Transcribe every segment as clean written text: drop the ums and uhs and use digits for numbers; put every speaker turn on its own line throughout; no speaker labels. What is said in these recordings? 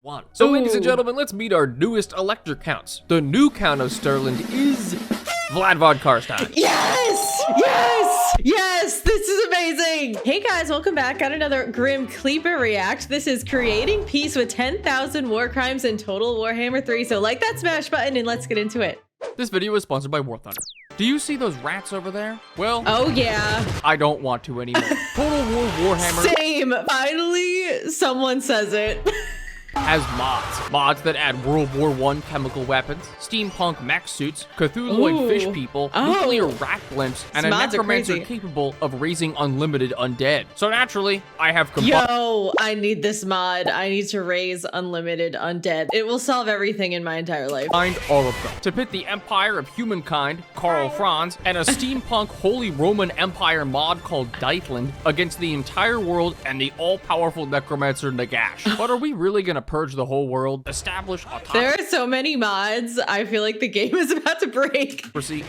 1. So ladies and gentlemen, let's meet our newest elector counts. The new count of Sterland is Vlad von Karstein.
Yes! Yes! Yes! This is amazing! Hey guys, welcome back. Got another Grim KLEAPER react. This is creating peace with 10,000 war crimes in total Warhammer 3. So like that smash button and let's get into it.
This video is sponsored by War Thunder. Do you see those rats over there? Well,
oh yeah.
I don't want to anymore. Total War Warhammer.
Same. Finally, someone says it.
Has mods that add World War I chemical weapons, steampunk mech suits, Cthulhuoid fish people, nuclear rat blimps, and a necromancer capable of raising unlimited undead. So naturally, I have combined.
Yo, I need this mod. I need to raise unlimited undead. It will solve everything in my entire life.
Find all of them to pit the Empire of Humankind, Karl Franz, and a steampunk Holy Roman Empire mod called Deithland against the entire world and the all-powerful necromancer Nagash. But are we really gonna purge the whole world, establish autonomy?
There are so many mods. I feel like the game is about to break.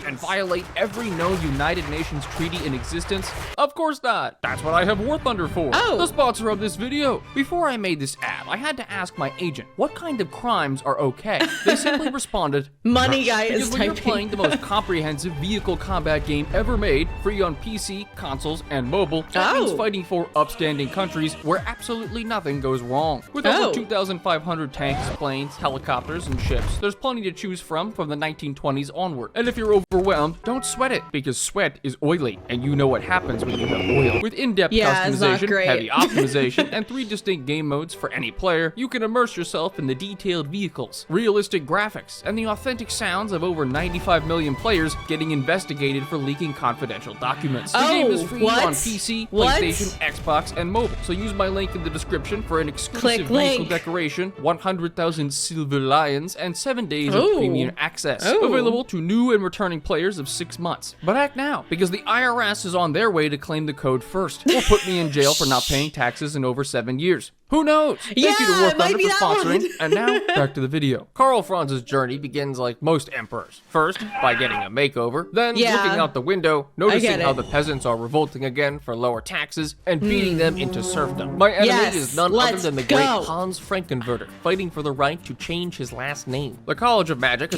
And violate every known United Nations treaty in existence? Of course not. That's what I have War Thunder for. The sponsor of this video. Before I made this ad, I had to ask my agent, what kind of crimes are okay? They simply responded,
money guy is
typing. When you're playing the most comprehensive vehicle combat game ever made, free on PC, consoles, and mobile, that means fighting for upstanding countries where absolutely nothing goes wrong. With over 2,500 tanks, planes, helicopters, and ships, there's plenty to choose from the 1920s onward. And if you're overwhelmed, don't sweat it, because sweat is oily, and you know what happens when you have oil. With in-depth customization, heavy optimization, and 3 distinct game modes for any player, you can immerse yourself in the detailed vehicles, realistic graphics, and the authentic sounds of over 95 million players getting investigated for leaking confidential documents. The game is free on PC, PlayStation, Xbox, and mobile, so use my link in the description for an exclusive vehicle decoration, 100,000 silver lions, and 7 days of premium access. Available to new and returning players of 6 months. But act now, because the IRS is on their way to claim the code first, or put me in jail for not paying taxes in over 7 years. Who knows? Thank you to War Thunder for sponsoring. And now, back to the video. Karl Franz's journey begins like most emperors. First, by getting a makeover, then looking out the window, noticing how the peasants are revolting again for lower taxes, and beating them into serfdom. My enemy is none other than the great Hans Frankenwerder, fighting for the right to change his last name. The College of Magic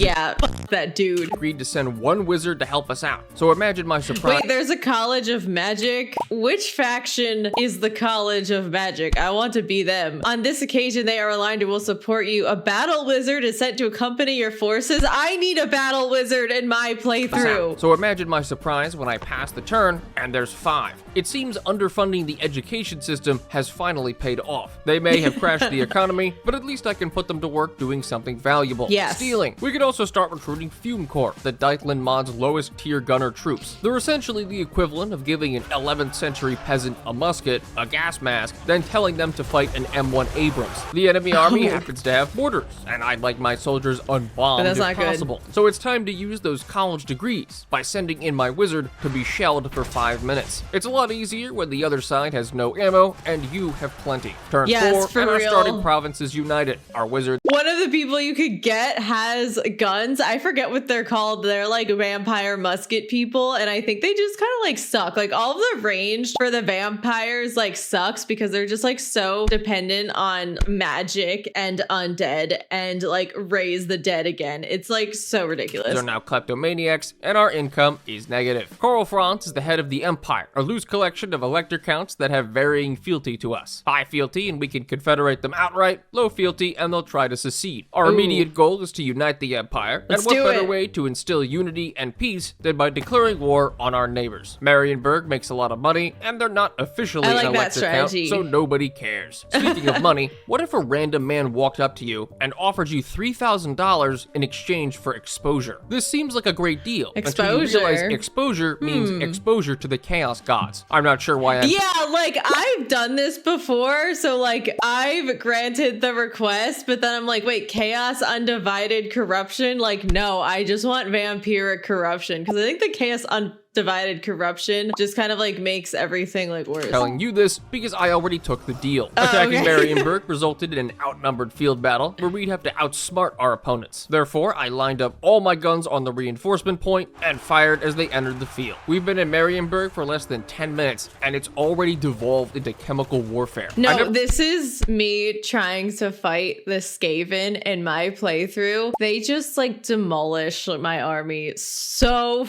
that dude
agreed to send 1 wizard to help us out. So imagine my surprise.
Wait, there's a College of Magic? Which faction is the College of Magic? I want to be them. On this occasion, they are aligned and will support you. A battle wizard is sent to accompany your forces. I need a battle wizard in my playthrough.
So imagine my surprise when I pass the turn and there's 5. It seems underfunding the education system has finally paid off. They may have crashed the economy, but at least I can put them to work doing something valuable. Stealing. We could also start recruiting Fume Corps, the Deithland mod's lowest tier gunner troops. They're essentially the equivalent of giving an 11th century peasant a musket, a gas mask, then telling them to fight an M1 Abrams. The enemy army happens to have mortars, and I'd like my soldiers unbombed if possible. So it's time to use those college degrees by sending in my wizard to be shelled for 5 minutes. It's a lot easier when the other side has no ammo and you have plenty. Turn 4 and our starting province is united. Our wizard.
One of the people you could get has guns. I forget what they're called. They're like vampire musket people, and I think they just kind of like suck. Like all of the range for the vampires like sucks because they're just like so dependent on magic and undead and like raise the dead again. It's like so ridiculous.
They're now kleptomaniacs and our income is negative. Karl Franz is the head of the Empire, a loose collection of elector counts that have varying fealty to us. High fealty and we can confederate them outright, low fealty and they'll try to secede. Our immediate goal is to unite the Empire, and what better way to instill unity and peace than by declaring war on our neighbors. Marienburg makes a lot of money and they're not officially an elector count, so nobody cares. Speaking of money, what if a random man walked up to you and offered you $3,000 in exchange for exposure? This seems like a great deal. Until you realize exposure means exposure to the chaos gods. I'm not sure why
like I've done this before, so like I've granted the request, but then I'm like, wait, chaos undivided corruption? Like, no, I just want vampiric corruption, because I think the chaos divided corruption just kind of like makes everything like worse.
Telling you this because I already took the deal. Attacking Marienburg resulted in an outnumbered field battle where we'd have to outsmart our opponents. Therefore, I lined up all my guns on the reinforcement point and fired as they entered the field. We've been in Marienburg for less than 10 minutes and it's already devolved into chemical warfare.
No, this is me trying to fight the Skaven in my playthrough. They just like demolish my army so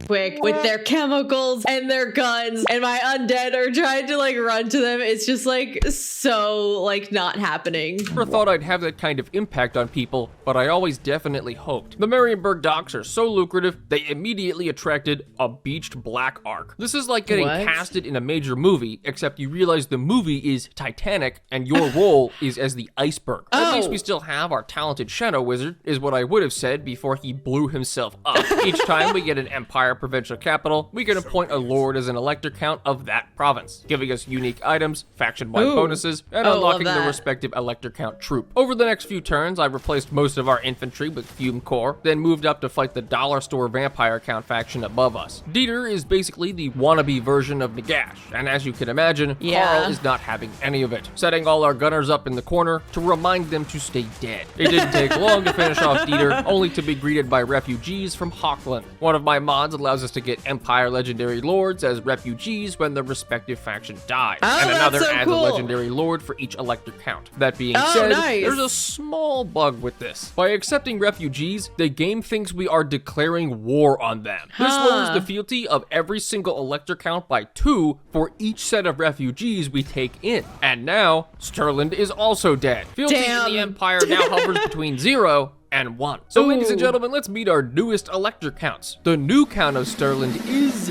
quick with their chemicals and their guns, and my undead are trying to like run to them. It's just like so like not happening.
Never thought I'd have that kind of impact on people, but I always definitely hoped. The Marienburg docks are so lucrative, they immediately attracted a beached black arc. This is like getting casted in a major movie, except you realize the movie is Titanic and your role is as the iceberg. At least we still have our talented shadow wizard, is what I would have said before he blew himself up. Each time we get an empire provincial capital, we can appoint a lord as an elector count of that province, giving us unique items, faction-wide bonuses, and unlocking the respective elector count troop. Over the next few turns, I replaced most of our infantry with Fume Corps, then moved up to fight the dollar store vampire count faction above us. Dieter is basically the wannabe version of Nagash, and as you can imagine, Carl is not having any of it, setting all our gunners up in the corner to remind them to stay dead. It didn't take long to finish off Dieter, only to be greeted by refugees from Hochland. One of my mods allows us to get Empire Legendary Lords as refugees when the respective faction dies, and another adds a Legendary Lord for each elector count. That being said, there's a small bug with this. By accepting refugees, the game thinks we are declaring war on them. This lowers the fealty of every single elector count by 2 for each set of refugees we take in. And now, Stirland is also dead. Fealty in the Empire now hovers between 0 and 1. So ladies and gentlemen, let's meet our newest elector counts. The new count of Stirland is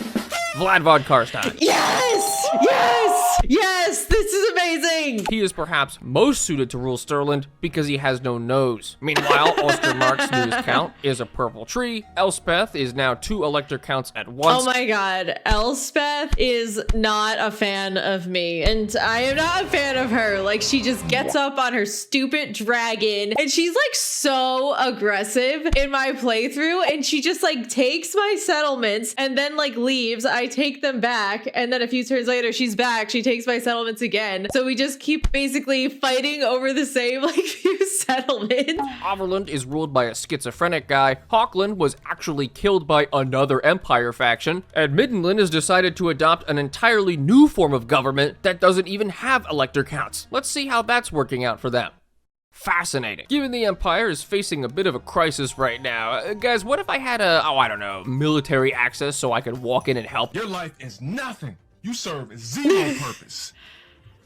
Vlad von Karstein.
Yes! Yes! Yes! This is amazing!
He is perhaps most suited to rule Stirland because he has no nose. Meanwhile, Ostermark's newest count is a purple tree. Elspeth is now 2 elector counts at once.
Oh my god, Elspeth is not a fan of me, and I am not a fan of her. Like, she just gets up on her stupid dragon, and she's like so aggressive in my playthrough, and she just like takes my settlements and then like leaves. I take them back, and then a few turns later she's back, she takes my settlements again. So we just keep basically fighting over the same like few settlements.
Overland is ruled by a schizophrenic guy. Hochland was actually killed by another empire faction, and Middenland has decided to adopt an entirely new form of government that doesn't even have elector counts. Let's see how that's working out for them. Fascinating. Given the Empire is facing a bit of a crisis right now, guys, what if I had I don't know, military access so I could walk in and help?
Your life is nothing. You serve zero purpose.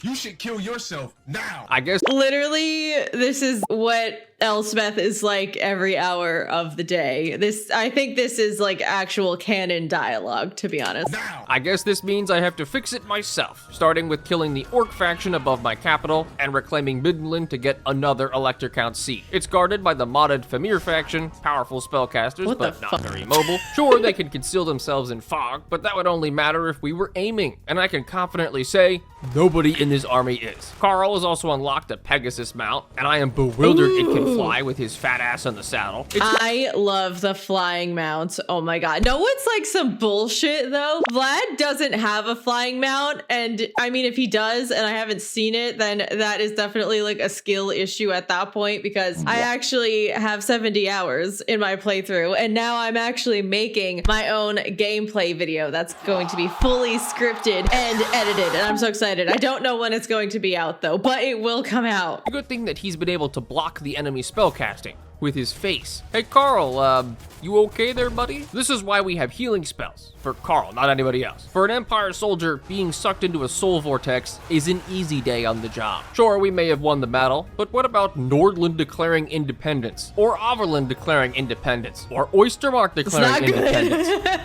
You should kill yourself now.
I guess
literally this is what Elspeth is like every hour of the day. I think this is like actual canon dialogue, to be honest.
Now.
I guess this means I have to fix it myself, starting with killing the Orc faction above my capital and reclaiming Middenland to get another elector count seat. It's guarded by the modded Famir faction, powerful spellcasters, but not very mobile. Sure, they can conceal themselves in fog, but that would only matter if we were aiming, and I can confidently say nobody in this army is. Carl has also unlocked a Pegasus mount, and I am bewildered it can fly with his fat ass on the saddle.
I love the flying mounts. Oh my god. No, it's like some bullshit though. Vlad doesn't have a flying mount, and I mean, if he does and I haven't seen it, then that is definitely like a skill issue at that point, because I actually have 70 hours in my playthrough, and now I'm actually making my own gameplay video that's going to be fully scripted and edited, and I'm so excited. I don't know when it's going to be out though, but it will come out.
A good thing that he's been able to block the enemy spellcasting with his face. Hey Carl, you okay there, buddy? This is why we have healing spells. For Carl, not anybody else. For an Empire soldier, being sucked into a soul vortex is an easy day on the job. Sure, we may have won the battle, but what about Nordland declaring independence? Or Overland declaring independence? Or Oystermark declaring independence?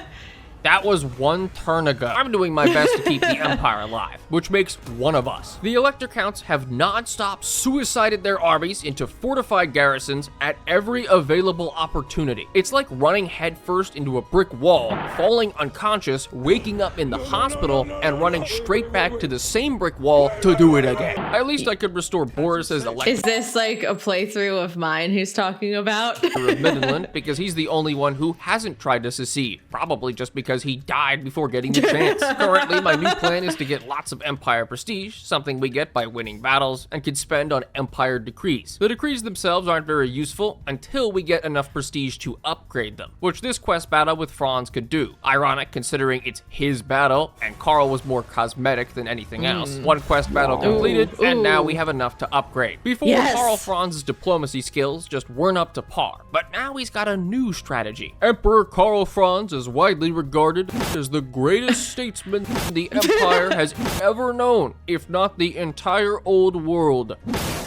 That was 1 turn ago. I'm doing my best to keep the Empire alive, which makes one of us. The elector counts have non-stop suicided their armies into fortified garrisons at every available opportunity. It's like running headfirst into a brick wall, falling unconscious, waking up in the hospital, and running straight back to the same brick wall to do it again. At least I could restore Boris's elector.
Is this like a playthrough of mine he's talking about?
Of Midland, because he's the only one who hasn't tried to secede, probably just because because he died before getting the chance. Currently, my new plan is to get lots of Empire prestige, something we get by winning battles, and can spend on Empire decrees. The decrees themselves aren't very useful until we get enough prestige to upgrade them, which this quest battle with Franz could do. Ironic considering it's his battle, and Carl was more cosmetic than anything else. One quest battle completed, and now we have enough to upgrade. Before, Karl Franz's diplomacy skills just weren't up to par, but now he's got a new strategy. Emperor Karl Franz is widely regarded as the greatest statesman the Empire has ever known, if not the entire old world.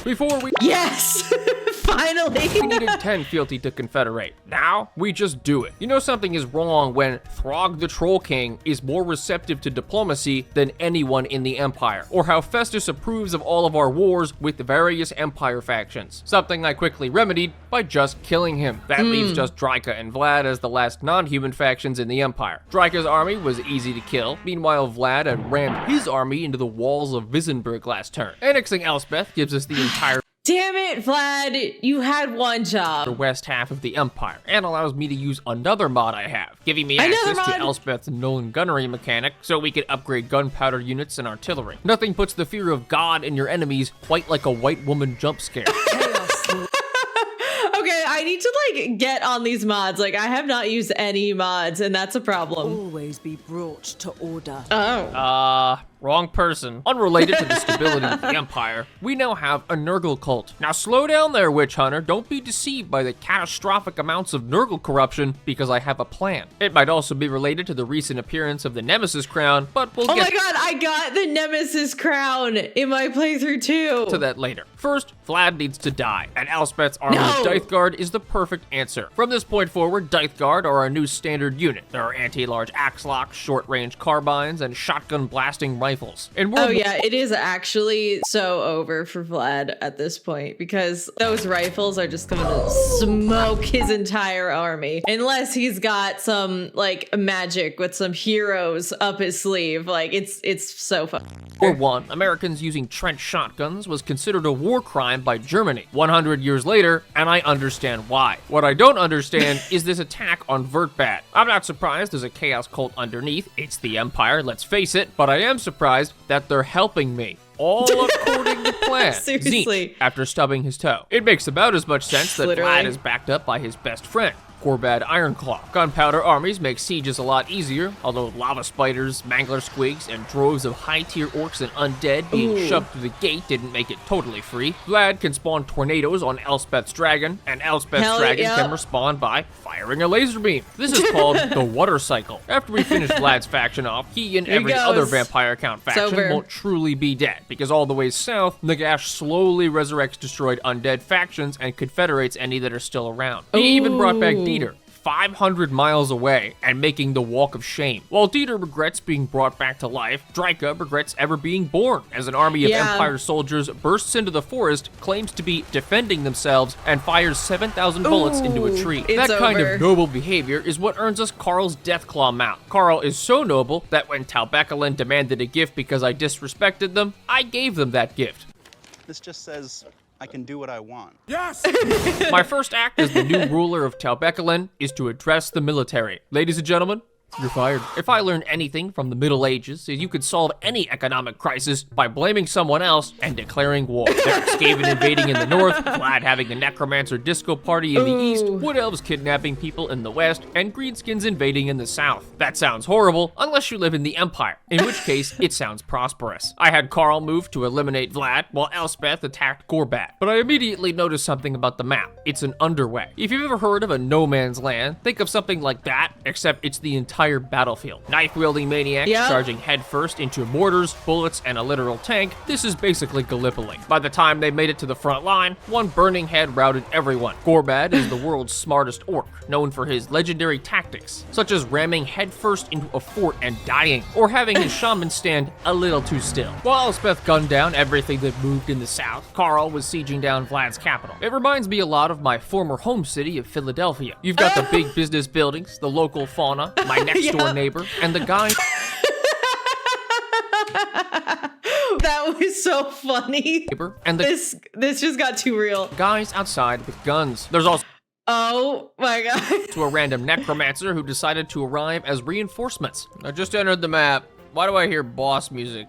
Before we—
Yes! Finally!
We needed 10 fealty to confederate. Now, we just do it. You know something is wrong when Throg the Troll King is more receptive to diplomacy than anyone in the Empire, or how Festus approves of all of our wars with the various Empire factions. Something I quickly remedied by just killing him. That leaves just Draika and Vlad as the last non-human factions in the Empire. Draika's army was easy to kill. Meanwhile, Vlad had rammed his army into the walls of Visenburg last turn. Annexing Elspeth gives us the entire
Damn it, Vlad, you had one job.
The west half of the Empire, and allows me to use another mod I have, giving me access to Elspeth's Nolan gunnery mechanic so we can upgrade gunpowder units and artillery. Nothing puts the fear of God in your enemies quite like a white woman jump scare.
Okay, I need to like get on these mods. Like I have not used any mods, and that's a problem.
Always be brought to order.
Oh.
Wrong person. Unrelated to the stability of the Empire, we now have a Nurgle cult. Now slow down there, Witch Hunter. Don't be deceived by the catastrophic amounts of Nurgle corruption, because I have a plan. It might also be related to the recent appearance of the Nemesis crown, but we'll get—
Oh my god, I got the Nemesis crown in my playthrough too.
To that later. First, Vlad needs to die, and Elspeth's army of Dithgard is the perfect answer. From this point forward, Dithgard are our new standard unit. There are anti-large axe locks, short-range carbines, and shotgun blasting rifles. And
oh yeah, it is actually so over for Vlad at this point, because those rifles are just gonna smoke his entire army. Unless he's got some like magic with some heroes up his sleeve. Like it's so fun.
For one, Americans using trench shotguns was considered a war crime by Germany 100 years later, and I understand why. What I don't understand is this attack on Vertbad. I'm not surprised there's a chaos cult underneath. It's the Empire, let's face it, but I am surprised that they're helping me. All according to plan.
Seriously.
Tzeentch, after stubbing his toe. It makes about as much sense that Vlad is backed up by his best friend, Gorbad Ironclaw. Gunpowder armies make sieges a lot easier, although lava spiders, mangler squigs, and droves of high-tier orcs and undead being shoved through the gate didn't make it totally free. Vlad can spawn tornadoes on Elspeth's dragon, and Elspeth's dragon can respawn by firing a laser beam. This is called the water cycle. After we finish Vlad's faction off, he and every other vampire count faction won't truly be dead, because all the way south, Nagash slowly resurrects destroyed undead factions and confederates any that are still around. He even brought back Dieter, 500 miles away, and making the Walk of Shame. While Dieter regrets being brought back to life, Draika regrets ever being born, as an army of Empire soldiers bursts into the forest, claims to be defending themselves, and fires 7,000 bullets into a tree. That kind of noble behavior is what earns us Karl's Deathclaw mount. Karl is so noble that when Talbeckelin demanded a gift because I disrespected them, I gave them that gift.
This just says I can do what I want.
Yes!
My first act as the new ruler of Talbeckelin is to address the military. Ladies and gentlemen, you're fired. If I learned anything from the Middle Ages, is you could solve any economic crisis by blaming someone else and declaring war. There's Skaven invading in the north, Vlad having a necromancer disco party in the east, wood elves kidnapping people in the west, and greenskins invading in the south. That sounds horrible, unless you live in the Empire, in which case it sounds prosperous. I had Karl move to eliminate Vlad, while Elspeth attacked Gorbad. But I immediately noticed something about the map. It's an underway. If you've ever heard of a no man's land, think of something like that, except it's the entire battlefield. Knife-wielding maniacs charging headfirst into mortars, bullets, and a literal tank. This is basically Gallipoli. By the time they made it to the front line, one burning head routed everyone. Gorbad is the world's smartest orc, known for his legendary tactics, such as ramming headfirst into a fort and dying, or having his shaman stand a little too still. While Elspeth gunned down everything that moved in the south, Karl was sieging down Vlad's capital. It reminds me a lot of my former home city of Philadelphia. You've got the big business buildings, the local fauna, my next door neighbor, and the guy.
That was so funny.
And
this just got too real.
Guys outside with guns. There's also
Oh my god.
To a random necromancer who decided to arrive as reinforcements. I just entered the map. Why do I hear boss music?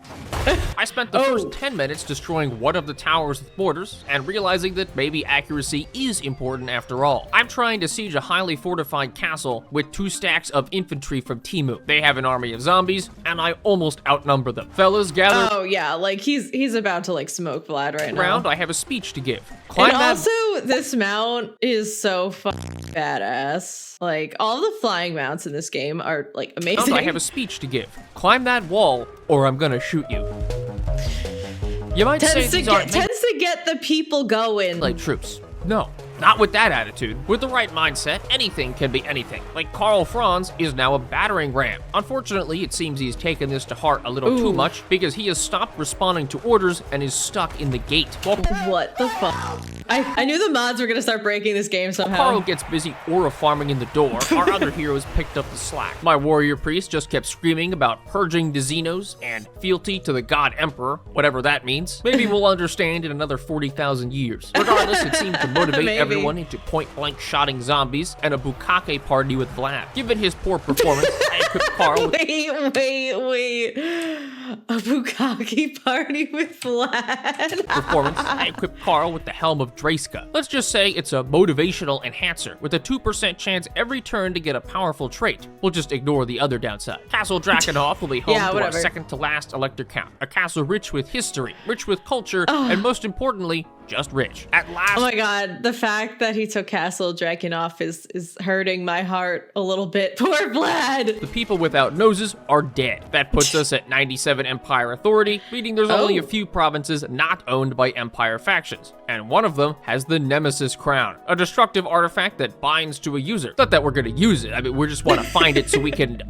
I spent the first 10 minutes destroying one of the towers with mortars and realizing that maybe accuracy is important after all. I'm trying to siege a highly fortified castle with 2 stacks of infantry from Timu. They have an army of zombies, and I almost outnumber them. Fellas, gather.
Oh yeah, like he's about to like smoke Vlad right now.
Round, I have a speech to give. Climb
And
that.
also, this mount is so badass. Like, all the flying mounts in this game are, like, amazing.
I have a speech to give. Climb that wall, or I'm gonna shoot you. You might say these aren't
tends to get the people going.
like troops. No, not with that attitude. With the right mindset, anything can be anything. Like Karl Franz is now a battering ram. Unfortunately, it seems he's taken this to heart a little too much because he has stopped responding to orders and is stuck in the gate.
What the fuck? I knew the mods were gonna start breaking this game somehow.
Karl gets busy aura farming in the door. Our other heroes picked up the slack. My warrior priest just kept screaming about purging the Xenos and fealty to the god emperor, whatever that means. Maybe we'll understand in another 40,000 years. Regardless, it seemed to motivate everyone into point-blank shotting zombies and a bukkake party with Vlad. Given his poor performance, I equipped Karl with
Wait. A bukkake party with Vlad.
I equipped Karl with the Helm of Dreyska. Let's just say it's a motivational enhancer with a 2% chance every turn to get a powerful trait. We'll just ignore the other downside. Castle Drakenhof will be home to our
whatever.
second to last Elector Count. A castle rich with history, rich with culture, and most importantly, just rich. At last.
Oh my god, the fact that he took Castle Drakenhof is hurting my heart a little bit. Poor Vlad.
The people without noses are dead. That puts us at 97 Empire authority, meaning there's only a few provinces not owned by Empire factions. And one of them has the Nemesis Crown, a destructive artifact that binds to a user. Not that we're gonna use it, I mean, we just wanna find it so we can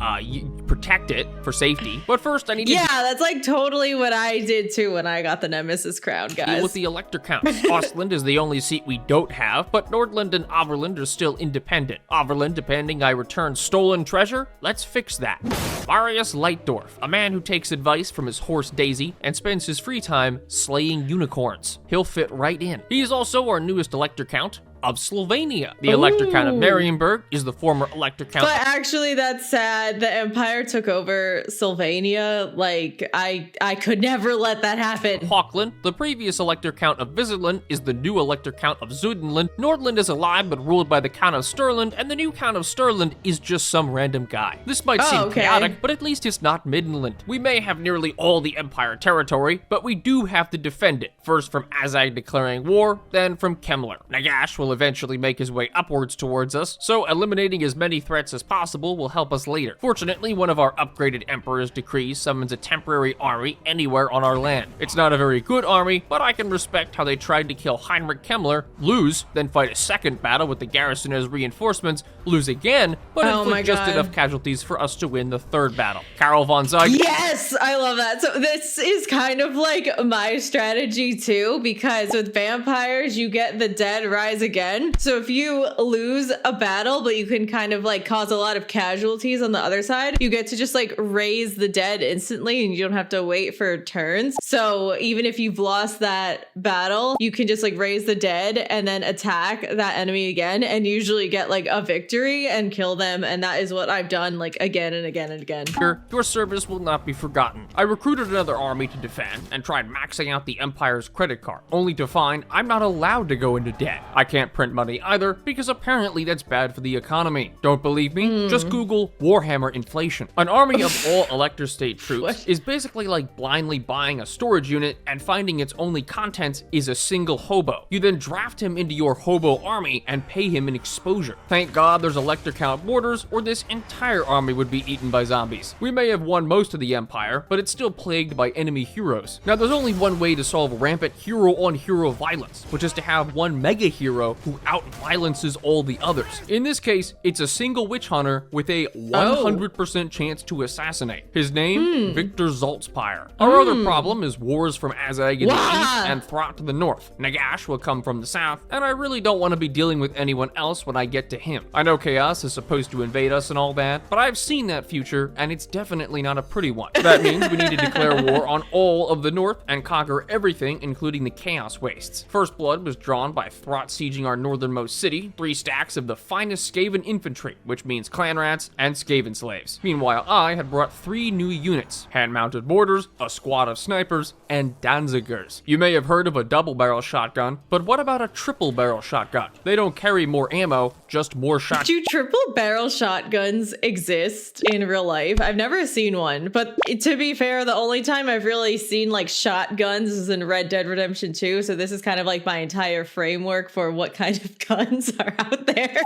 protect it for safety. But first I need to
that's like totally what I did too when I got the Nemesis Crown, guys.
deal with the Elector Count. Ostland is the only seat we don't have, but Nordland and Overland are still independent. Overland, depending I return stolen treasure, let's fix that. Marius Lightdorf, a man who takes advice from his horse Daisy and spends his free time slaying unicorns. He'll fit right in. He's also our newest Elector Count of Slovenia. The Elector Count of Marienburg is the former Elector Count.
But actually, that's sad. The Empire took over Sylvania. Like, I could never let that happen.
Hochland, the previous Elector Count of Visitland, is the new Elector Count of Zuidenland. Nordland is alive but ruled by the Count of Sturland, and the new Count of Sturland is just some random guy. This might seem chaotic, but at least it's not Middenland. We may have nearly all the Empire territory, but we do have to defend it. First from Azag declaring war, then from Kemmler. Nagash will eventually make his way upwards towards us, so eliminating as many threats as possible will help us later. Fortunately, one of our upgraded Emperor's decrees summons a temporary army anywhere on our land. It's not a very good army, but I can respect how they tried to kill Heinrich Kemmler, lose, then fight a second battle with the garrison as reinforcements, lose again, but inflict just enough casualties for us to win the third battle. Karl von Zeig.
Yes, I love that. So this is kind of like my strategy too, because with vampires, you get the dead rise again. So if you lose a battle, but you can kind of like cause a lot of casualties on the other side, you get to just like raise the dead instantly and you don't have to wait for turns. So even if you've lost that battle, you can just like raise the dead and then attack that enemy again and usually get like a victory and kill them. And that is what I've done like again and again and again.
Your service will not be forgotten. I recruited another army to defend and tried maxing out the Empire's credit card, only to find I'm not allowed to go into debt. I can't print money either because apparently that's bad for the economy. Don't believe me? Just Google Warhammer inflation. An army of all Elector State troops is basically like blindly buying a storage unit and finding its only contents is a single hobo. You then draft him into your hobo army and pay him an exposure. Thank God there's Elector Count borders or this entire army would be eaten by zombies. We may have won most of the Empire, but it's still plagued by enemy heroes. Now there's only one way to solve rampant hero-on-hero violence, which is to have one mega hero who out-violences all the others. In this case, it's a single witch hunter with a 100% chance to assassinate. His name, Victor Zaltspire. Our other problem is wars from Azag in the east and Throt to the north. Nagash will come from the south, and I really don't want to be dealing with anyone else when I get to him. I know Chaos is supposed to invade us and all that, but I've seen that future, and it's definitely not a pretty one. That means we need to declare war on all of the north and conquer everything, including the Chaos Wastes. First blood was drawn by Throt sieging besieging our northernmost city, 3 stacks of the finest Skaven infantry, which means clan rats and Skaven slaves. Meanwhile, I had brought 3 new units, hand-mounted mortars, a squad of snipers, and Danzigers. You may have heard of a double-barrel shotgun, but what about a triple-barrel shotgun? They don't carry more ammo, just more shots.
Do triple-barrel shotguns exist in real life? I've never seen one, but to be fair, the only time I've really seen like shotguns is in Red Dead Redemption 2, so this is kind of like my entire framework for what kind of guns are out there.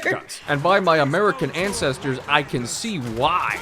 And by my American ancestors, I can see why.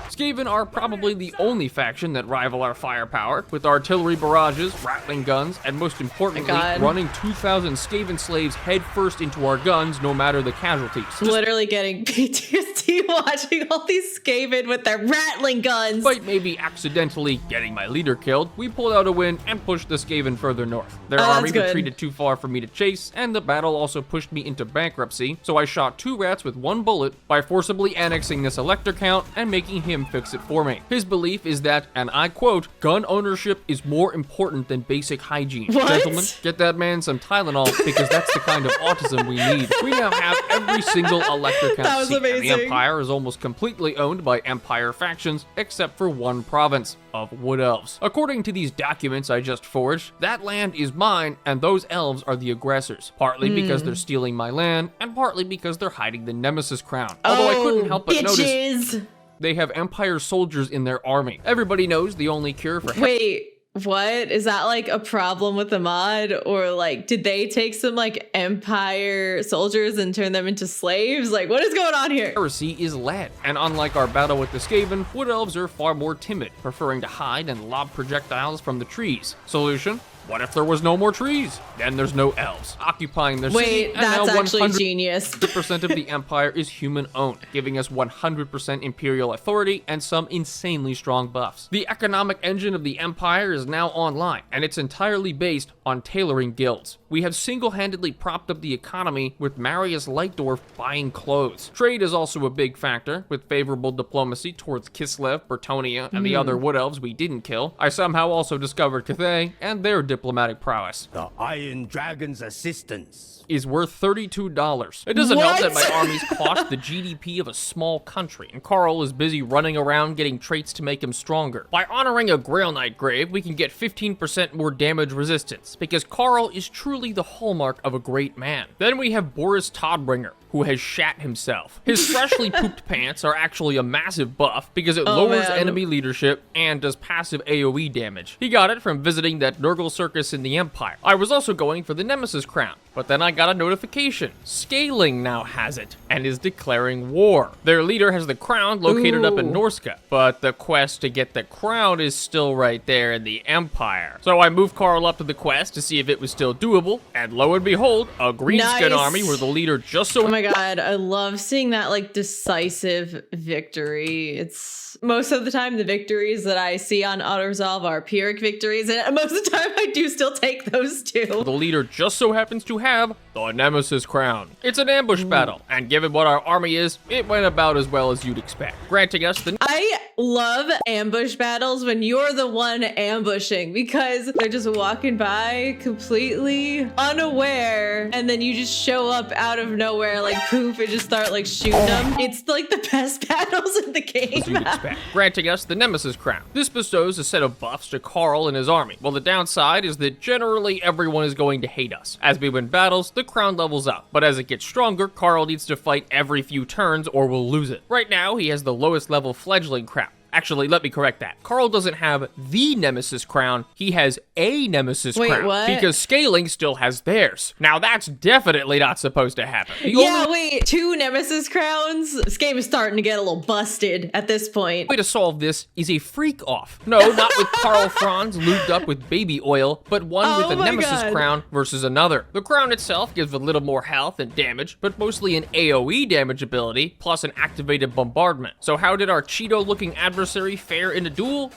Skaven are probably the only faction that rival our firepower, with artillery barrages, rattling guns, and most importantly, running 2,000 Skaven slaves headfirst into our guns, no matter the casualties.
Literally getting PTSD watching all these Skaven with their rattling guns.
Despite maybe accidentally getting my leader killed, we pulled out a win and pushed the Skaven further north. Their army retreated too far for me to chase, and the battle also pushed me into bankruptcy, so I shot 2 rats with 1 bullet by forcibly annexing this Elector Count and making him fix it for me. His belief is that, and I quote, gun ownership is more important than basic hygiene.
What?
Gentlemen, get that man some Tylenol, because that's the kind of autism we need. We now have every single Elector Count seat, and the Empire is almost completely owned by Empire factions, except for 1 province of Wood Elves. According to these documents I just forged, that land is mine, and those elves are the aggressors, partly because they're stealing my land, and partly because they're hiding the Nemesis crown. Although I couldn't help but notice they have Empire soldiers in their army. Everybody knows the only cure for—
Wait, what? Is that like a problem with the mod? Or like, did they take some like Empire soldiers and turn them into slaves? Like, what is going on here?
Heresy is lead, and unlike our battle with the Skaven, Wood Elves are far more timid, preferring to hide and lob projectiles from the trees. Solution? What if there was no more trees? Then there's no elves occupying their city.
Wait, that's actually genius.
100% of the Empire is human-owned, giving us 100% Imperial authority and some insanely strong buffs. The economic engine of the Empire is now online, and it's entirely based on tailoring guilds. We have single-handedly propped up the economy with Marius Lightdorf buying clothes. Trade is also a big factor, with favorable diplomacy towards Kislev, Bretonnia, and the other Wood Elves we didn't kill. I somehow also discovered Cathay and their diplomatic prowess.
The Iron Dragon's assistance
is worth $32. It doesn't help that my armies cost the GDP of a small country, and Carl is busy running around getting traits to make him stronger. By honoring a Grail Knight grave, we can get 15% more damage resistance, because Carl is truly the hallmark of a great man. Then we have Boris Todbringer, who has shat himself. His freshly pooped pants are actually a massive buff because it lowers enemy leadership and does passive AoE damage. He got it from visiting that Nurgle circus in the Empire. I was also going for the Nemesis crown, but then I got a notification. Scaling now has it and is declaring war. Their leader has the crown located up in Norska, but the quest to get the crown is still right there in the Empire. So I moved Carl up to the quest to see if it was still doable, and lo and behold, a greenskin army where the leader just so—
Oh my god, I love seeing that like decisive victory. It's most of the time the victories that I see on auto-resolve are Pyrrhic victories, and most of the time I do still take those too.
The leader just so happens to have the Nemesis crown. It's an ambush battle, and given what our army is, it went about as well as you'd expect, granting us the—
I love ambush battles when you're the one ambushing, because they're just walking by completely unaware, and then you just show up out of nowhere like poof and just start like shooting them. It's like the best battles in the game.
As you'd expect, granting us the Nemesis crown. This bestows a set of buffs to Carl and his army, while the downside is that generally everyone is going to hate us. As we win battles, the crown levels up, but as it gets stronger, Carl needs to fight every few turns or we'll lose it. Right now, he has the lowest level fledgling crown. Actually, let me correct that. Carl doesn't have the Nemesis crown, he has a Nemesis crown.
What?
Because Scaling still has theirs. Now that's definitely not supposed to happen.
Wait, 2 Nemesis crowns? This game is starting to get a little busted at this point.
Way to solve this is a freak off. No, not with Carl Franz lubed up with baby oil, but one with a Nemesis crown versus another. The crown itself gives a little more health and damage, but mostly an AoE damage ability, plus an activated bombardment. So how did our Cheeto-looking adversary fare in a duel?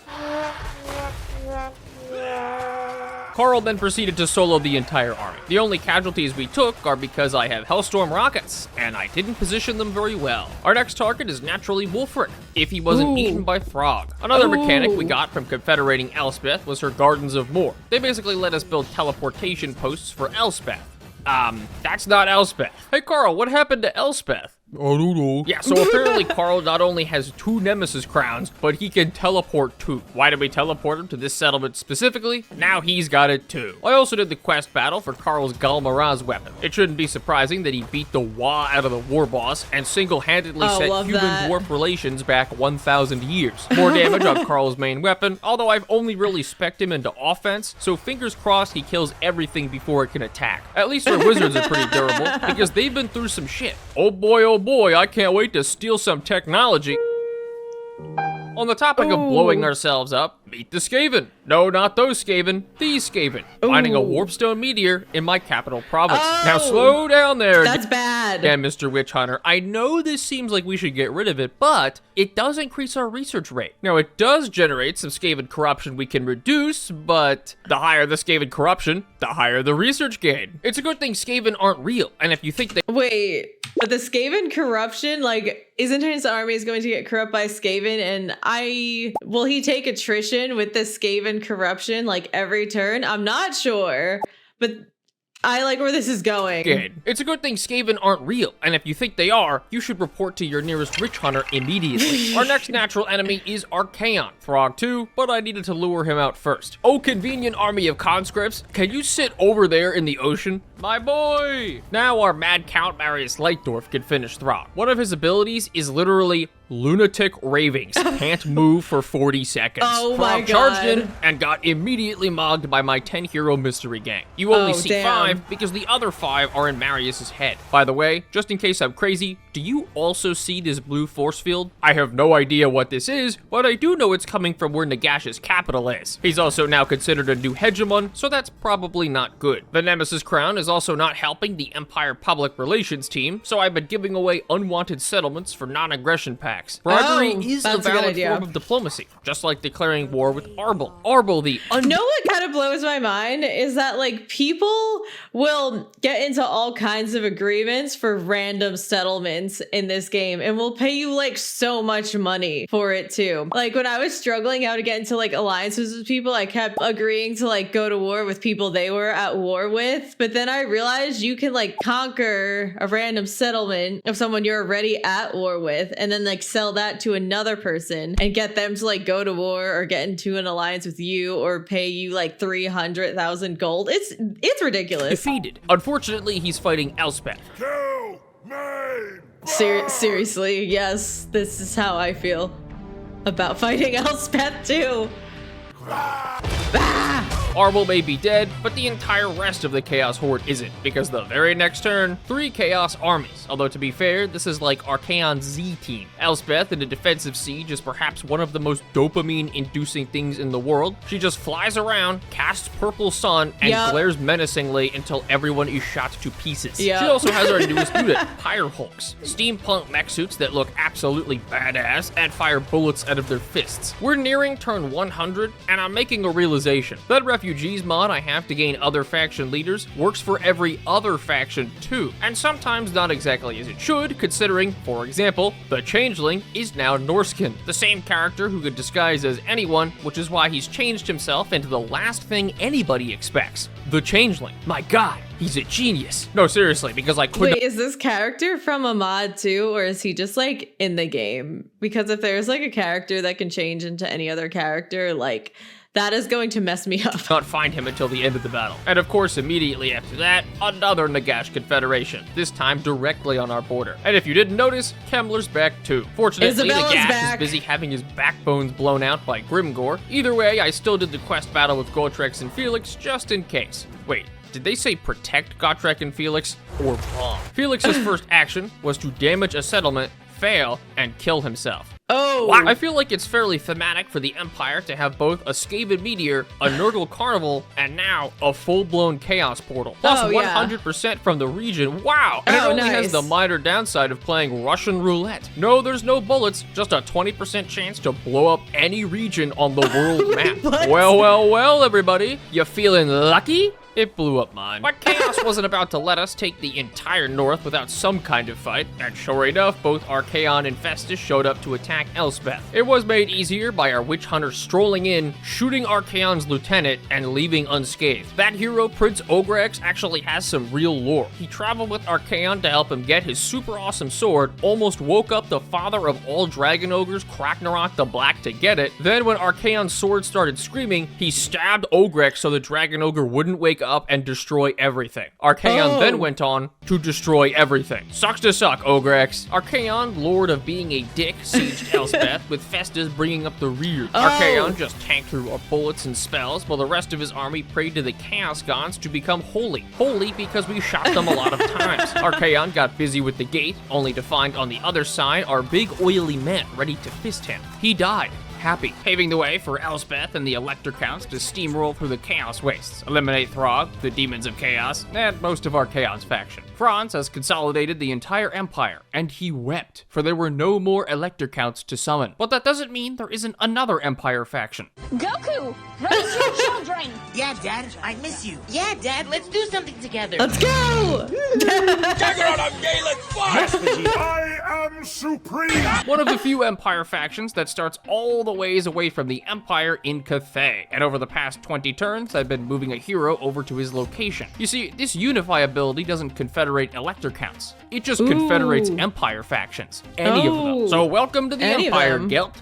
Carl then proceeded to solo the entire army. The only casualties we took are because I have Hellstorm rockets, and I didn't position them very well. Our next target is naturally Wulfric, if he wasn't eaten by Throg. Another mechanic we got from confederating Elspeth was her Gardens of Moor. They basically let us build teleportation posts for Elspeth. That's not Elspeth. Hey, Carl, what happened to Elspeth?
I don't know.
Yeah, so apparently Carl not only has 2 Nemesis crowns, but he can teleport too. Why did we teleport him to this settlement specifically? Now he's got it too. I also did the quest battle for Carl's Galmaraz weapon. It shouldn't be surprising that he beat the wah out of the war boss and single-handedly set human-dwarf relations back 1,000 years. More damage on Carl's main weapon, although I've only really spec'd him into offense, so fingers crossed he kills everything before it can attack. At least our wizards are pretty durable, because they've been through some shit. Oh boy, I can't wait to steal some technology. On the topic of blowing ourselves up, meet the Skaven. No, not those Skaven, these Skaven. Finding a warpstone meteor in my capital province. Now slow down there.
That's bad.
Yeah, Mr. Witch Hunter, I know this seems like we should get rid of it, but it does increase our research rate. Now, it does generate some Skaven corruption we can reduce, but the higher the Skaven corruption, the higher the research gain. It's a good thing Skaven aren't real, and if you think they—
Wait, but the Skaven corruption, like, isn't his army is going to get corrupt by Skaven, and will he take attrition with the Skaven corruption, like, every turn? I'm not sure, but I like where this is going.
It's a good thing Skaven aren't real, and if you think they are, you should report to your nearest witch hunter immediately. Our next natural enemy is Archaon, Throg 2, but I needed to lure him out first. Oh, convenient army of conscripts, can you sit over there in the ocean? My boy! Now our mad Count Marius Lightdorf can finish Throg. One of his abilities is literally lunatic ravings. Can't move for 40 seconds.
Oh my God.
Charged in and got immediately mogged by my 10-hero mystery gang. You only see 5 because the other 5 are in Marius's head. By the way, just in case I'm crazy, do you also see this blue force field? I have no idea what this is, but I do know it's coming from where Nagash's capital is. He's also now considered a new hegemon, so that's probably not good. The Nemesis crown is also not helping the Empire public relations team, so I've been giving away unwanted settlements for non-aggression packs. Bribery is a valid form of diplomacy, just like declaring war with Arbol. Arbol, the
know what kind of blows my mind is that, like, people will get into all kinds of agreements for random settlements in this game and will pay you, like, so much money for it too. Like, when I was struggling how to get into, like, alliances with people, I kept agreeing to, like, go to war with people they were at war with, but then I realized you can, like, conquer a random settlement of someone you're already at war with and then, like, sell that to another person and get them to, like, go to war or get into an alliance with you or pay you like 300,000 gold. It's ridiculous.
Defeated. Unfortunately, he's fighting Elspeth.
Kill me!
Seriously, yes, this is how I feel about fighting Elspeth too.
Arbol may be dead, but the entire rest of the Chaos Horde isn't, because the very next turn, 3 Chaos armies. Although to be fair, this is like Archaon's Z team. Elspeth in a defensive siege is perhaps one of the most dopamine-inducing things in the world. She just flies around, casts Purple Sun, and glares menacingly until everyone is shot to pieces. She also has our newest unit, Pyre Hulks. Steampunk mech suits that look absolutely badass and fire bullets out of their fists. We're nearing turn 100, and I'm making a realization. That Refugees mod I have to gain other faction leaders works for every other faction too, and sometimes not exactly as it should, considering, for example, the Changeling is now Norskin, the same character who could disguise as anyone, which is why he's changed himself into the last thing anybody expects, the Changeling. My God, he's a genius. No, seriously, because I couldn't—
Wait, is this character from a mod too, or is he just like in the game? Because if there's like a character that can change into any other character, like, that is going to mess me up.
Not find him until the end of the battle. And of course, immediately after that, another Nagash Confederation, this time directly on our border. And if you didn't notice, Kemmler's back too. Fortunately, Nagash is busy having his backbones blown out by Grimgor. Either way, I still did the quest battle with Gotrek and Felix just in case. Wait, did they say protect Gotrek and Felix or bomb? Felix's first action was to damage a settlement, fail, and kill himself.
Oh!
Wow. I feel like it's fairly thematic for the Empire to have both a Skaven Meteor, a Nurgle Carnival, and now a full-blown Chaos Portal. Plus 100% from the region. Wow! And it only has the minor downside of playing Russian roulette. No, there's no bullets, just a 20% chance to blow up any region on the world map.
What?
Well, everybody. You feeling lucky? It blew up mine. But Chaos wasn't about to let us take the entire north without some kind of fight, and sure enough, both Archaon and Festus showed up to attack Elspeth. It was made easier by our witch hunter strolling in, shooting Archaon's lieutenant, and leaving unscathed. That hero, Prince Ogrex, actually has some real lore. He traveled with Archaon to help him get his super awesome sword, almost woke up the father of all dragon ogres, Kragnarock the Black, to get it. Then when Archaon's sword started screaming, he stabbed Ogrex so the dragon ogre wouldn't wake up and destroy everything. Archaon then went on to destroy everything. Sucks to suck, Ogrex. Archaon, lord of being a dick, sieged Elspeth, with Festus bringing up the rear. Archaon just tanked through our bullets and spells, while the rest of his army prayed to the Chaos Gods to become holy. Holy because we shot them a lot of times. Archaon got busy with the gate, only to find on the other side our big oily men ready to fist him. He died. Happy, paving the way for Elspeth and the Elector Counts to steamroll through the Chaos Wastes, eliminate Throg, the Demons of Chaos, and most of our Chaos faction. Franz has consolidated the entire Empire, and he wept, for there were no more Elector Counts to summon. But that doesn't mean there isn't another Empire faction.
Goku, raise your children!
Yeah, Dad, I miss you. Yeah, Dad, let's do something together.
Let's go!
I am supreme.
One of the few Empire factions that starts all the ways away from the Empire in Cathay, and over the past 20 turns, I've been moving a hero over to his location. You see, this Unify ability doesn't confederate Elector Counts. It just confederates Empire factions. Any of them. So welcome to the Empire, Gelt.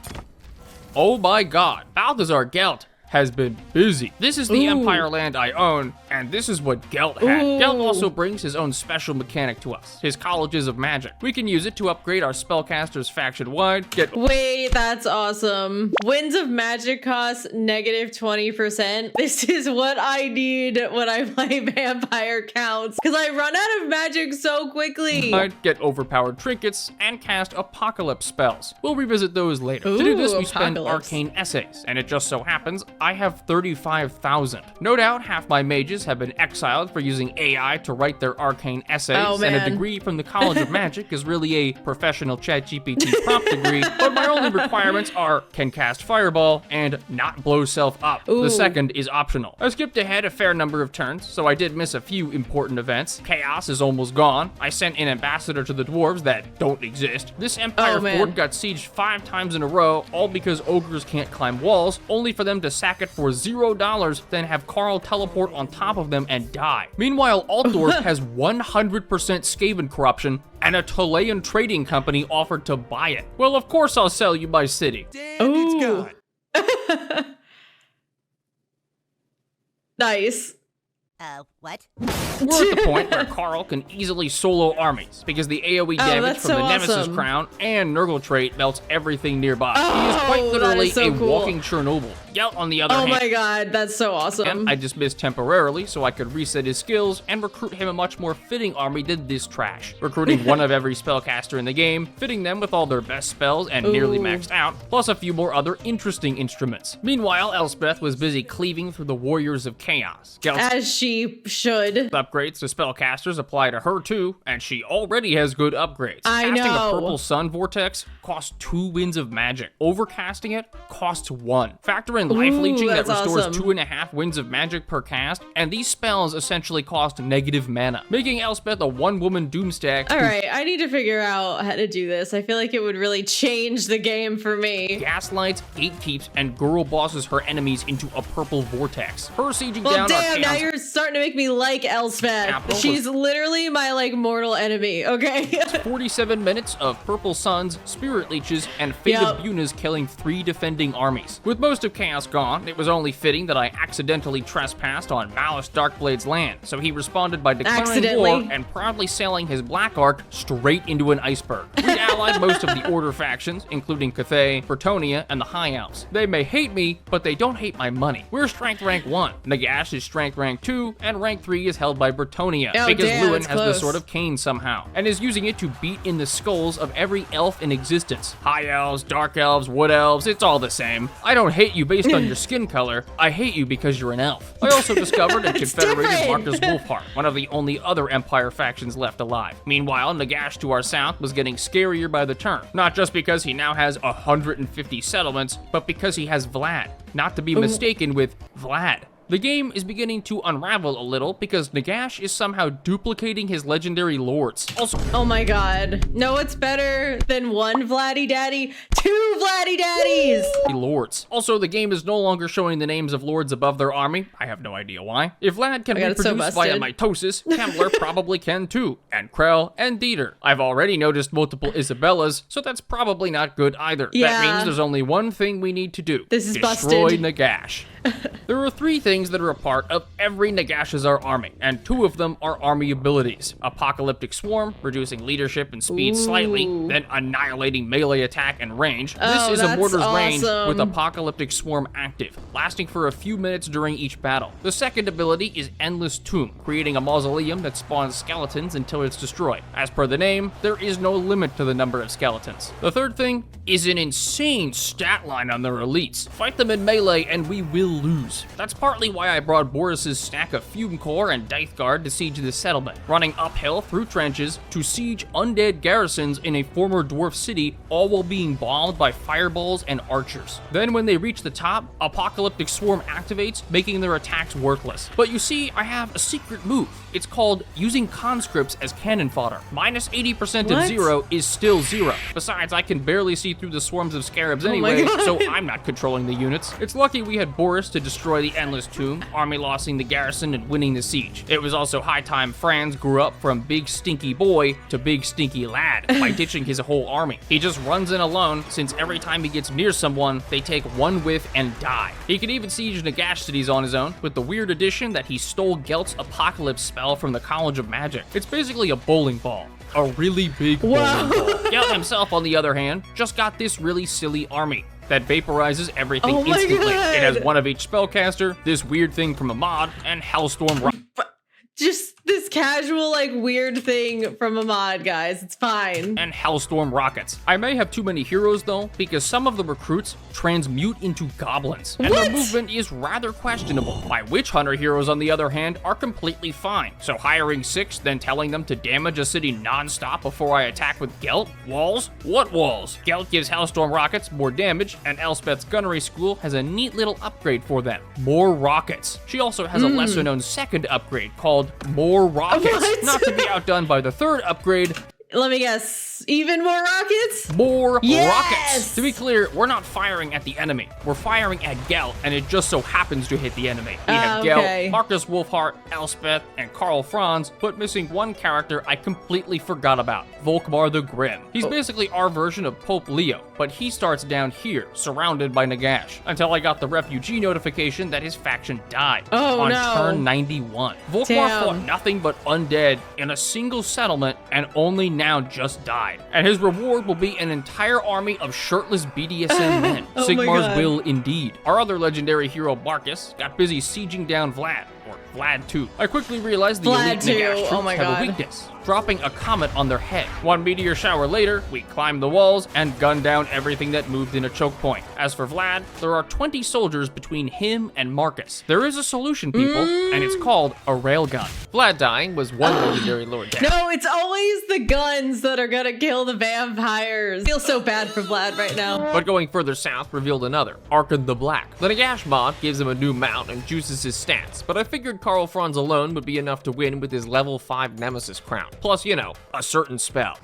Oh my god, Balthazar Gelt has been busy. This is the Empire land I own, and this is what Gelt had. Gelt also brings his own special mechanic to us, his Colleges of Magic. We can use it to upgrade our spellcasters faction-wide,
Wait, that's awesome. Winds of Magic cost negative 20%. This is what I need when I play Vampire Counts, because I run out of magic so quickly.
get overpowered trinkets, and cast Apocalypse spells. We'll revisit those later. To do this, we spend arcane essays, and it just so happens I have 35,000. No doubt half my mages have been exiled for using AI to write their arcane essays, and a degree from the College of Magic is really a professional ChatGPT prompt degree, but my only requirements are can cast Fireball and not blow self up. The second is optional. I skipped ahead a fair number of turns, so I did miss a few important events. Chaos is almost gone. I sent an ambassador to the dwarves that don't exist. This Empire fort got sieged 5 times in a row, all because ogres can't climb walls, only for them to sack it for $0, then have Carl teleport on top of them and die. Meanwhile, Altdorf has 100% Skaven corruption, and a Tolean trading company offered to buy it. Well, of course I'll sell you my city.
It's gone.
Nice.
What?
We're at the point where Carl can easily solo armies, because the AoE damage from the Nemesis Crown and Nurgle trait melts everything nearby. He is quite literally a walking Chernobyl. Gelt, on the other hand,
my god, that's so awesome.
I dismissed temporarily so I could reset his skills and recruit him a much more fitting army than this trash. Recruiting one of every spellcaster in the game, fitting them with all their best spells and nearly maxed out, plus a few more other interesting instruments. Meanwhile, Elspeth was busy cleaving through the Warriors of Chaos.
As she should.
Upgrades to spellcasters apply to her too, and she already has good upgrades.
I
Casting
know.
a purple sun vortex costs 2 winds of magic. Overcasting it costs 1. Factor in life leeching that restores 2.5 winds of magic per cast, and these spells essentially cost negative mana, making Elspeth a one-woman doomstack.
All right, I need to figure out how to do this. I feel like it would really change the game for me.
Gaslights, gatekeeps, and girl bosses her enemies into a purple vortex. Her sieging down
damn,
Archaon's
now you're starting to make me like Elspeth. She's literally my mortal enemy, okay?
47 minutes of purple suns, spirit leeches, and fate of Bunas killing 3 defending armies. With most of Chaos gone, it was only fitting that I accidentally trespassed on Malice Darkblade's land, so he responded by declaring war and proudly sailing his Black Ark straight into an iceberg. We allied most of the Order factions, including Cathay, Bretonnia, and the High Elves. They may hate me, but they don't hate my money. We're strength rank 1, Nagash is strength rank 2, and rank 3 is held by Bretonnia, because Lewin has the Sword of Cain somehow, and is using it to beat in the skulls of every elf in existence. High Elves, Dark Elves, Wood Elves, it's all the same. I don't hate you based on your skin color, I hate you because you're an elf. I also discovered and confederated Marcus Wolfheart, one of the only other Empire factions left alive. Meanwhile, Nagash to our south was getting scarier by the turn, not just because he now has 150 settlements, but because he has Vlad, not to be mistaken with Vlad. The game is beginning to unravel a little because Nagash is somehow duplicating his legendary lords. Also,
oh my god. No, it's better than one Vladdy Daddy, two Vladdy Daddies!
lords. Also, the game is no longer showing the names of lords above their army. I have no idea why. If Vlad can reproduce via mitosis, Kemmler probably can too. And Krell and Dieter. I've already noticed multiple Isabellas, so that's probably not good either.
Yeah.
That means there's only one thing we need to do.
This is
Destroy
busted.
Nagash. There are three things that are a part of every Nagashazar army, and two of them are army abilities. Apocalyptic Swarm, reducing leadership and speed slightly, then annihilating melee attack and range. This is a mortar's range with Apocalyptic Swarm active, lasting for a few minutes during each battle. The second ability is Endless Tomb, creating a mausoleum that spawns skeletons until it's destroyed. As per the name, there is no limit to the number of skeletons. The third thing is an insane stat line on their elites. Fight them in melee and we will lose. That's partly why I brought Boris's stack of Fume Core and Death Guard to siege the settlement, running uphill through trenches to siege undead garrisons in a former dwarf city, all while being bombed by fireballs and archers. Then when they reach the top, Apocalyptic Swarm activates, making their attacks worthless. But you see, I have a secret move. It's called using conscripts as cannon fodder. Minus 80% of 0 is still 0. Besides, I can barely see through the swarms of scarabs anyway, so I'm not controlling the units. It's lucky we had Boris to destroy the Endless Tomb, army lossing the garrison and winning the siege. It was also high time Franz grew up from big stinky boy to big stinky lad by ditching his whole army. He just runs in alone, since every time he gets near someone, they take one whiff and die. He can even siege Nagash cities on his own, with the weird addition that he stole Gelt's Apocalypse spell from the College of Magic. It's basically a bowling ball. A really big bowling ball. Gelt himself, on the other hand, just got this really silly army that vaporizes everything instantly. It has one of each spellcaster, this weird thing from a mod, and Hellstorm
Just this casual, like, weird thing from a mod, guys. It's fine.
and Hellstorm rockets. I may have too many heroes though, because some of the recruits transmute into goblins, and their movement is rather questionable. My witch hunter heroes, on the other hand, are completely fine. So hiring 6, then telling them to damage a city non-stop before I attack with Gelt? Walls? What walls? Gelt gives Hellstorm rockets more damage, and Elspeth's gunnery school has a neat little upgrade for them. More rockets. She also has a lesser known second upgrade called More Rockets.
What?
Not to be outdone by the third upgrade,
Let me guess. Even more rockets?
more
Yes!
rockets. To be clear, we're not firing at the enemy. We're firing at Gelt, and it just so happens to hit the enemy. We have
okay.
Gelt, Marcus Wolfhart, Elspeth, and Karl Franz, but missing one character I completely forgot about, Volkmar the Grim. He's basically our version of Pope Leo, but he starts down here, surrounded by Nagash, until I got the refugee notification that his faction died on turn 91. Volkmar fought nothing but undead in a single settlement and only now just died. And his reward will be an entire army of shirtless BDSM men. Sigmar's will indeed. Our other legendary hero, Marcus, got busy sieging down Vlad, or Vlad 2. I quickly realized the elite Nagash troops have a weakness, dropping a comet on their head. One meteor shower later, we climbed the walls and gunned down everything that moved in a choke point. As for Vlad, there are 20 soldiers between him and Marcus. There is a solution, people, and it's called a railgun. Vlad dying was one legendary lord down.
No, it's always the guns that are gonna kill the vampires. I feel so bad for Vlad right now.
But going further south revealed another, Arkan the Black. The Nagash mod gives him a new mount and juices his stats, but I figured Karl Franz alone would be enough to win with his level 5 Nemesis crown. Plus, you know, a certain spell.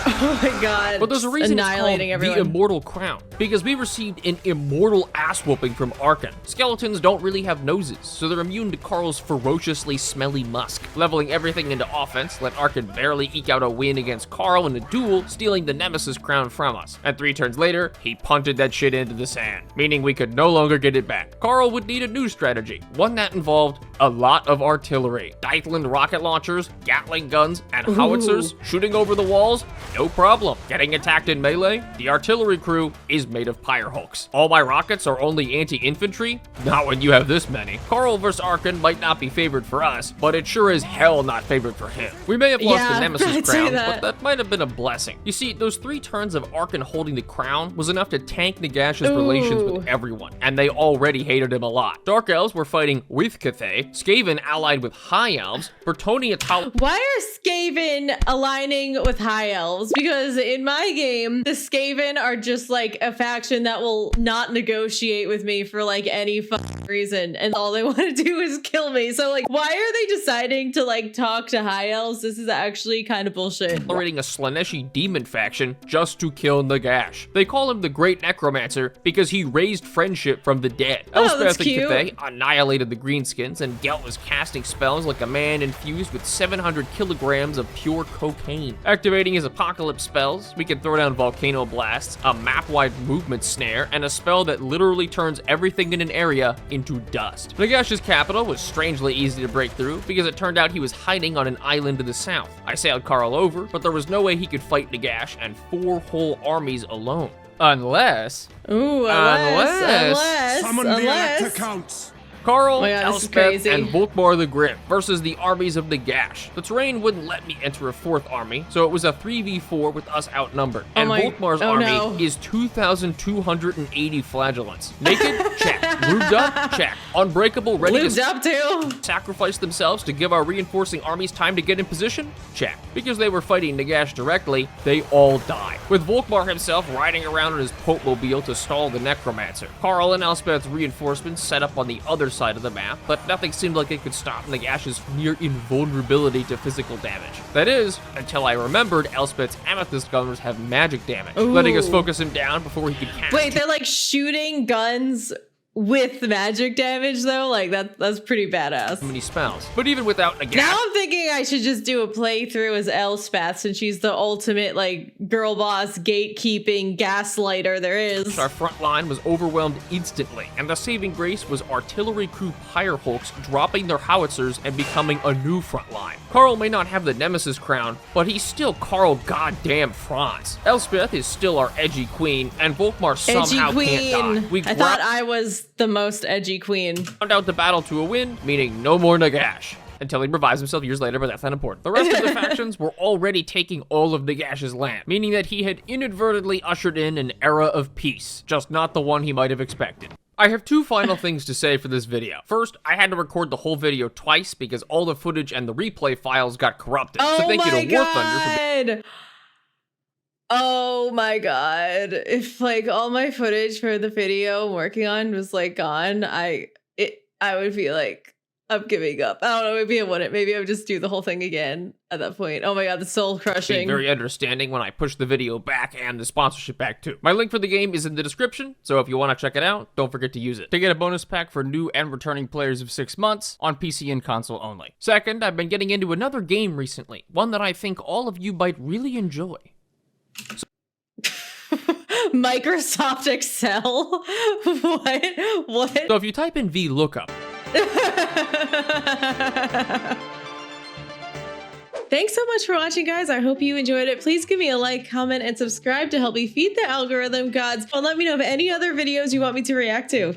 Oh my god.
But there's a reason it's called
Annihilating everyone.
the Immortal Crown, because we received an immortal ass whooping from Arkan. Skeletons don't really have noses, so they're immune to Karl's ferociously smelly musk. Leveling everything into offense let Arkan barely eke out a win against Karl in a duel, stealing the Nemesis crown from us. And 3 turns later, he punted that shit into the sand, meaning we could no longer get it back. Karl would need a new strategy, one that involved a lot of artillery. Dythland rocket launchers, Gatling guns, and howitzers shooting over the walls. No problem. Getting attacked in melee? The artillery crew is made of pyre hulks. All my rockets are only anti-infantry? Not when you have this many. Karl vs. Arkan might not be favored for us, but it sure is hell not favored for him. We may have lost the Nemesis crown, but that might have been a blessing. You see, those 3 turns of Arkan holding the crown was enough to tank Nagash's relations with everyone, and they already hated him a lot. Dark Elves were fighting with Cathay, Skaven allied with High Elves, Bertonia
Why are Skaven in aligning with high elves, because in my game, the Skaven are just like a faction that will not negotiate with me for like any reason, and all they want to do is kill me. So like, why are they deciding to like talk to high elves? This is actually kind of bullshit.
Tolerating a Slaneshi demon faction just to kill Nagash. They call him the Great Necromancer because he raised friendship from the dead.
Oh, that's
Elspeth
cute.
and Cathay annihilated the Greenskins, and Gelt was casting spells like a man infused with 700 kilograms of pure cocaine. Activating his apocalypse spells, we can throw down volcano blasts, a map-wide movement snare, and a spell that literally turns everything in an area into dust. Nagash's capital was strangely easy to break through because it turned out he was hiding on an island to the south. I sailed Carl over, but there was no way he could fight Nagash and 4 whole armies alone. Unless...
Unless.
Counts.
Carl,
Oh my God, this is
Elspeth,
crazy.
and Volkmar the Grim versus the armies of Nagash. The terrain wouldn't let me enter a 4th army, so it was a 3v4 with us outnumbered. And Volkmar's army is 2,280 flagellants. Naked? Check. Lubed up? Check. Unbreakable, ready
Lubed
to
up too.
sacrifice themselves to give our reinforcing armies time to get in position? Check. Because they were fighting Nagash directly, they all died. With Volkmar himself riding around on his Pope-mobile to stall the Necromancer. Carl and Elspeth's reinforcements set up on the other side of the map, but nothing seemed like it could stop Nagash's near invulnerability to physical damage. That is, until I remembered Elspeth's amethyst gunners have magic damage, letting us focus him down before he could cast.
Wait, they're like shooting guns with magic damage though? Like that's pretty badass.
Many spells. But even without Nagash,
Now I'm thinking I should just do a playthrough as Elspeth, since she's the ultimate like girl boss gatekeeping gaslighter there is.
our front line was overwhelmed instantly, and the saving grace was artillery crew Firehulks dropping their howitzers and becoming a new front line. Carl may not have the Nemesis crown, but he's still Carl goddamn Franz. Elspeth is still our edgy queen, and Volkmar somehow can't die. We
I thought I was the most edgy queen.
ground out the battle to a win, meaning no more Nagash. Until he revives himself years later, but that's not important. The rest of the factions were already taking all of Nagash's land, meaning that he had inadvertently ushered in an era of peace, just not the one he might have expected. I have 2 final things to say for this video. First, I had to record the whole video twice because all the footage and the replay files got corrupted. So thank you to War Thunder for
Oh my god. If like all my footage for the video I'm working on was like gone, I would be like, I'm giving up. I don't know, maybe I wouldn't. Maybe I would just do the whole thing again at that point. Oh my god, the soul
being
crushing.
very understanding when I push the video back and the sponsorship back too. My link for the game is in the description, so if you want to check it out, don't forget to use it. To get a bonus pack for new and returning players of 6 months on PC and console only. Second, I've been getting into another game recently, one that I think all of you might really enjoy.
Microsoft Excel? What?
So if you type in VLOOKUP,
Thanks so much for watching, guys. I hope you enjoyed it. Please give me a like, comment, and subscribe to help me feed the algorithm gods. And let me know of any other videos you want me to react to.